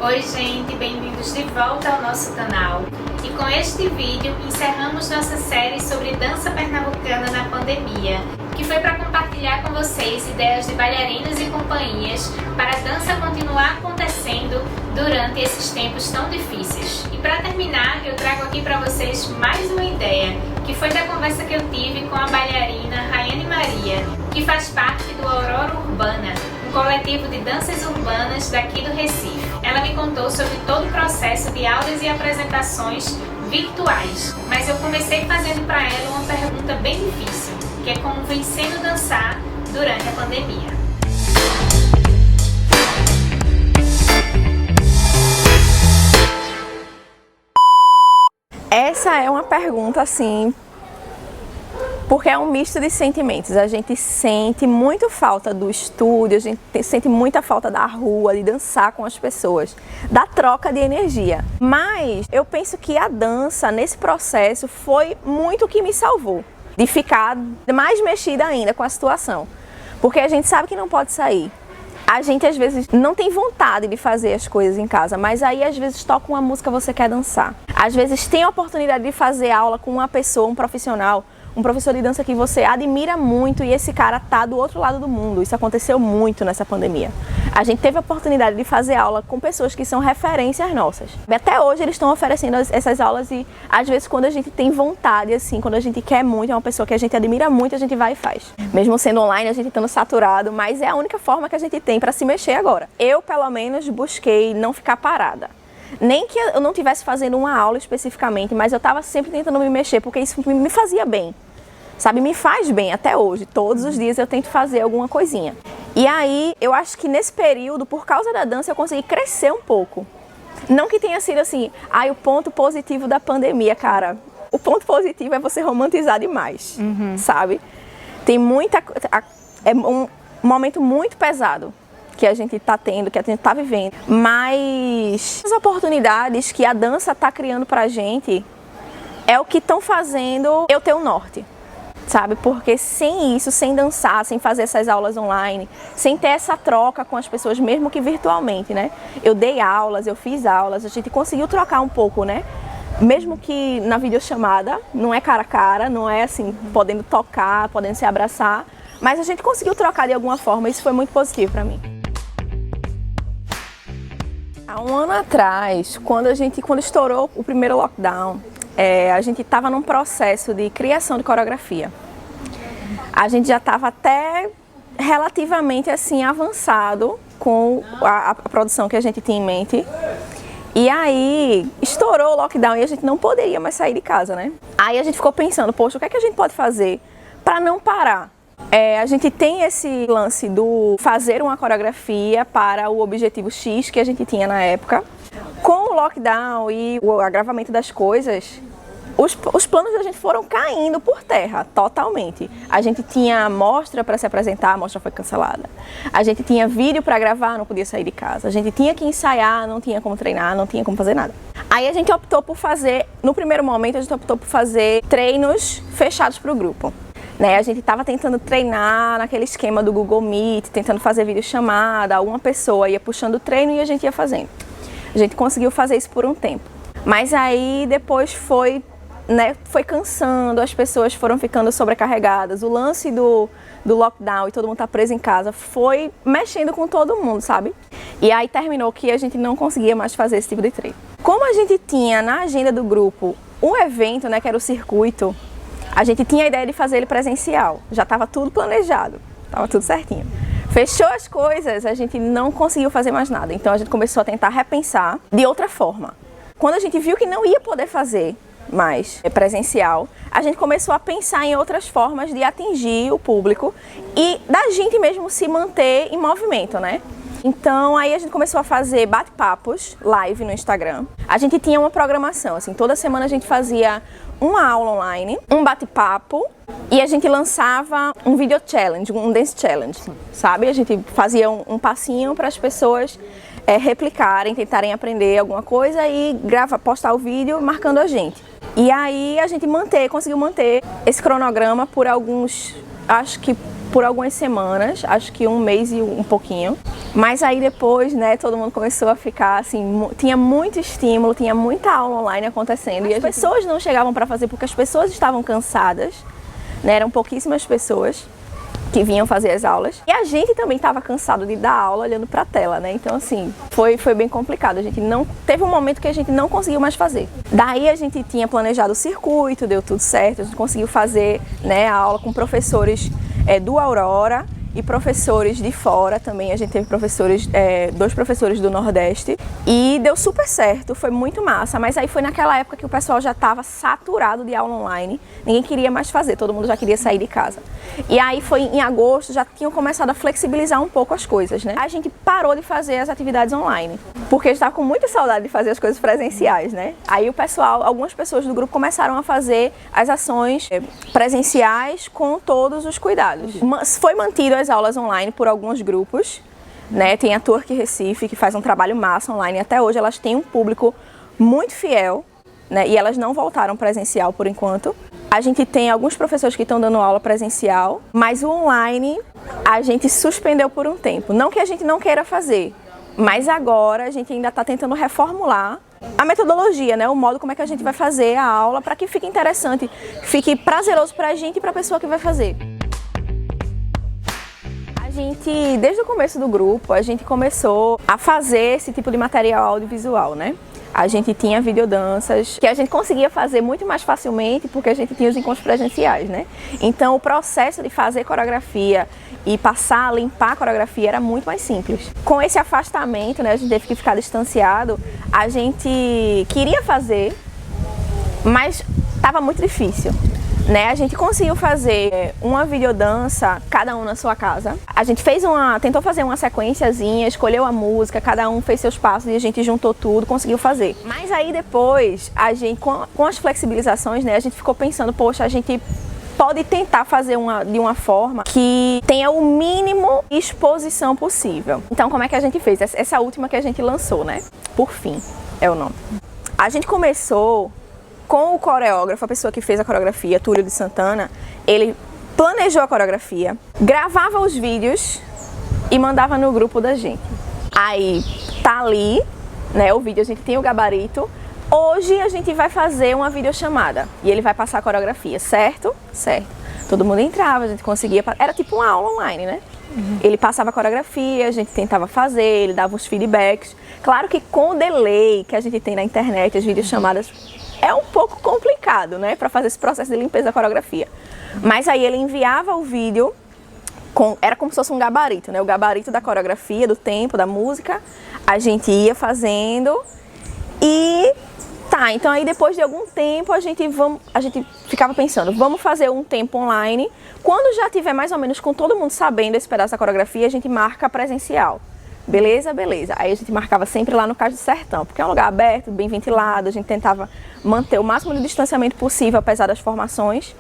Oi gente, bem-vindos de volta ao nosso canal. E com este vídeo encerramos nossa série sobre dança pernambucana na pandemia, que foi para compartilhar com vocês ideias de bailarinos e companhias para a dança continuar acontecendo durante esses tempos tão difíceis. E para terminar, eu trago aqui para vocês mais uma ideia, que foi da conversa que eu tive com a bailarina Rayane Maria, que faz parte do Aurora Urbana, um coletivo de danças urbanas daqui do Recife. Ela me contou sobre todo o processo de aulas e apresentações virtuais, mas eu comecei fazendo para ela uma pergunta bem difícil, que é como vem sendo dançar durante a pandemia. Essa é uma pergunta assim, porque é um misto de sentimentos. A gente sente muito falta do estúdio, a gente sente muita falta da rua, de dançar com as pessoas, da troca de energia. Mas eu penso que a dança, nesse processo, foi muito o que me salvou de ficar mais mexida ainda com a situação. Porque a gente sabe que não pode sair. A gente às vezes não tem vontade de fazer as coisas em casa, mas aí às vezes toca uma música e você quer dançar. Às vezes tem a oportunidade de fazer aula com uma pessoa, um profissional, um professor de dança que você admira muito e esse cara tá do outro lado do mundo. Isso aconteceu muito nessa pandemia. A gente teve a oportunidade de fazer aula com pessoas que são referências nossas. Até hoje eles estão oferecendo essas aulas e às vezes quando a gente tem vontade, assim, quando a gente quer muito, é uma pessoa que a gente admira muito, a gente vai e faz. Mesmo sendo online, a gente estando saturado, mas é a única forma que a gente tem para se mexer agora. Eu, pelo menos, busquei não ficar parada. Nem que eu não estivesse fazendo uma aula especificamente, mas eu estava sempre tentando me mexer, porque isso me fazia bem, sabe? Me faz bem até hoje. Todos os dias eu tento fazer alguma coisinha. E aí, eu acho que nesse período, por causa da dança, eu consegui crescer um pouco. Não que tenha sido assim, o ponto positivo da pandemia, cara. O ponto positivo é você romantizar demais, sabe? Tem muita... É um momento muito pesado que a gente está tendo, que a gente está vivendo, mas as oportunidades que a dança está criando pra gente é o que estão fazendo eu ter um norte, sabe? Porque sem isso, sem dançar, sem fazer essas aulas online, sem ter essa troca com as pessoas, mesmo que virtualmente, né? Eu dei aulas, eu fiz aulas, a gente conseguiu trocar um pouco, né? Mesmo que na videochamada, não é cara a cara, não é assim, podendo tocar, podendo se abraçar, mas a gente conseguiu trocar de alguma forma, isso foi muito positivo pra mim. Há um ano atrás, quando estourou o primeiro lockdown, a gente estava num processo de criação de coreografia. A gente já estava até relativamente assim avançado com a produção que a gente tinha em mente. E aí estourou o lockdown e a gente não poderia mais sair de casa, né? Aí a gente ficou pensando, poxa, o que é que a gente pode fazer para não parar? A gente tem esse lance do fazer uma coreografia para o objetivo X que a gente tinha na época. Com o lockdown e o agravamento das coisas, os planos da gente foram caindo por terra, totalmente. A gente tinha mostra para se apresentar, a mostra foi cancelada. A gente tinha vídeo para gravar, não podia sair de casa. A gente tinha que ensaiar, não tinha como treinar, não tinha como fazer nada. Aí a gente optou por fazer, no primeiro momento, a gente optou por fazer treinos fechados para o grupo. Né? A gente estava tentando treinar naquele esquema do Google Meet, tentando fazer videochamada, uma pessoa ia puxando o treino e a gente ia fazendo. A gente conseguiu fazer isso por um tempo. Mas aí depois foi cansando, as pessoas foram ficando sobrecarregadas. O lance do lockdown e todo mundo tá preso em casa foi mexendo com todo mundo, sabe? E aí terminou que a gente não conseguia mais fazer esse tipo de treino. Como a gente tinha na agenda do grupo um evento, né, que era o circuito, a gente tinha a ideia de fazer ele presencial. Já estava tudo planejado, estava tudo certinho. Fechou as coisas, a gente não conseguiu fazer mais nada. Então a gente começou a tentar repensar de outra forma. Quando a gente viu que não ia poder fazer mais presencial, a gente começou a pensar em outras formas de atingir o público e da gente mesmo se manter em movimento, né? Então aí a gente começou a fazer bate-papos live no Instagram. A gente tinha uma programação, assim, toda semana a gente fazia uma aula online, um bate-papo e a gente lançava um video challenge, um dance challenge, sabe? A gente fazia um passinho para as pessoas replicarem, tentarem aprender alguma coisa e postar o vídeo marcando a gente. E aí a gente conseguiu manter esse cronograma por alguns, acho que por algumas semanas, acho que um mês e um pouquinho. Mas aí depois, né, todo mundo começou a ficar assim, tinha muito estímulo, tinha muita aula online acontecendo e as pessoas não chegavam para fazer porque as pessoas estavam cansadas, né, eram pouquíssimas pessoas que vinham fazer as aulas. E a gente também estava cansado de dar aula olhando para a tela, né? Então assim, foi bem complicado. A gente não teve um momento que a gente não conseguiu mais fazer. Daí a gente tinha planejado o circuito, deu tudo certo, a gente conseguiu fazer, né, a aula com professores do Aurora e professores de fora também. A gente teve professores, 2 professores do Nordeste e deu super certo, foi muito massa. Mas aí foi naquela época que o pessoal já estava saturado de aula online, ninguém queria mais fazer, todo mundo já queria sair de casa. E aí foi em agosto, já tinham começado a flexibilizar um pouco as coisas, né? A gente parou de fazer as atividades online, porque a gente estava com muita saudade de fazer as coisas presenciais, né? Aí o pessoal, algumas pessoas do grupo começaram a fazer as ações presenciais com todos os cuidados. Foi mantido as aulas online por alguns grupos, né? Tem a Twerk Recife, que faz um trabalho massa online, até hoje elas têm um público muito fiel, né? E elas não voltaram presencial por enquanto. A gente tem alguns professores que estão dando aula presencial, mas o online a gente suspendeu por um tempo. Não que a gente não queira fazer, mas agora a gente ainda está tentando reformular a metodologia, né? O modo como é que a gente vai fazer a aula para que fique interessante, fique prazeroso para a gente e para a pessoa que vai fazer. A gente, desde o começo do grupo, a gente começou a fazer esse tipo de material audiovisual, né? A gente tinha videodanças que a gente conseguia fazer muito mais facilmente porque a gente tinha os encontros presenciais, né? Então o processo de fazer coreografia e passar a limpar a coreografia era muito mais simples. Com esse afastamento, né, a gente teve que ficar distanciado, a gente queria fazer, mas estava muito difícil. Né, a gente conseguiu fazer uma videodança, cada um na sua casa. A gente tentou fazer uma sequenciazinha, escolheu a música, cada um fez seus passos e a gente juntou tudo, conseguiu fazer. Mas aí depois, a gente, com as flexibilizações, né, a gente ficou pensando, poxa, a gente pode tentar fazer de uma forma que tenha o mínimo de exposição possível. Então, como é que a gente fez? Essa última que a gente lançou, né? Por Fim é o nome. A gente começou com o coreógrafo, a pessoa que fez a coreografia, Túlio de Santana. Ele planejou a coreografia, gravava os vídeos e mandava no grupo da gente. Aí tá ali, né, o vídeo, a gente tem o gabarito. Hoje a gente vai fazer uma videochamada e ele vai passar a coreografia, certo? Certo. Todo mundo entrava, a gente conseguia, era tipo uma aula online, né? Ele passava a coreografia, a gente tentava fazer, ele dava uns feedbacks. Claro que com o delay que a gente tem na internet, as videochamadas, é um pouco complicado, né, para fazer esse processo de limpeza da coreografia. Mas aí ele enviava o vídeo, era como se fosse um gabarito, né, o gabarito da coreografia, do tempo, da música. A gente ia fazendo e tá, então aí depois de algum tempo a gente ficava pensando, vamos fazer um tempo online. Quando já tiver mais ou menos com todo mundo sabendo esse pedaço da coreografia, a gente marca presencial. Beleza, beleza. Aí a gente marcava sempre lá no Cais do Sertão, porque é um lugar aberto, bem ventilado, a gente tentava manter o máximo de distanciamento possível, apesar das formações,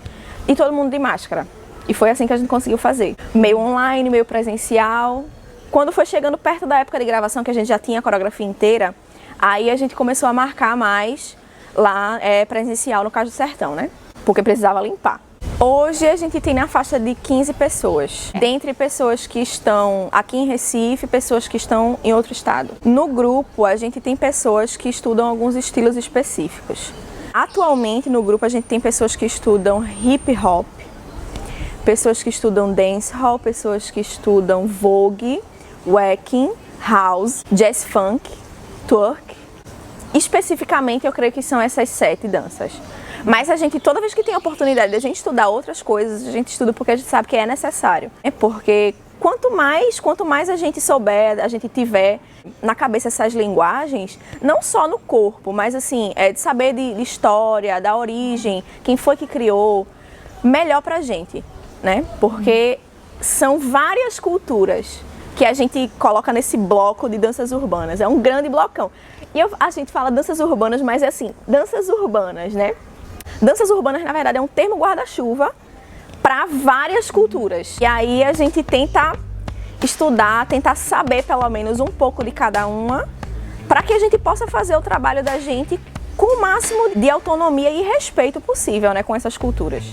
e todo mundo de máscara. E foi assim que a gente conseguiu fazer. Meio online, meio presencial. Quando foi chegando perto da época de gravação, que a gente já tinha a coreografia inteira, aí a gente começou a marcar mais lá presencial no Cais do Sertão, né? Porque precisava limpar. Hoje a gente tem na faixa de 15 pessoas, dentre pessoas que estão aqui em Recife, pessoas que estão em outro estado. No grupo a gente tem pessoas que estudam alguns estilos específicos. Atualmente no grupo a gente tem pessoas que estudam hip hop, pessoas que estudam dancehall, pessoas que estudam vogue, wacking, house, jazz funk, twerk. Especificamente eu creio que são essas 7 danças. Mas a gente, toda vez que tem a oportunidade de a gente estudar outras coisas, a gente estuda porque a gente sabe que é necessário. É porque quanto mais a gente souber, a gente tiver na cabeça essas linguagens, não só no corpo, mas assim, de saber de história, da origem, quem foi que criou, melhor pra gente, né? Porque são várias culturas que a gente coloca nesse bloco de danças urbanas. É um grande blocão. E a gente fala danças urbanas, mas é assim, danças urbanas, né? Danças urbanas, na verdade, é um termo guarda-chuva para várias culturas. E aí a gente tenta estudar, tentar saber pelo menos um pouco de cada uma, para que a gente possa fazer o trabalho da gente com o máximo de autonomia e respeito possível, né, com essas culturas.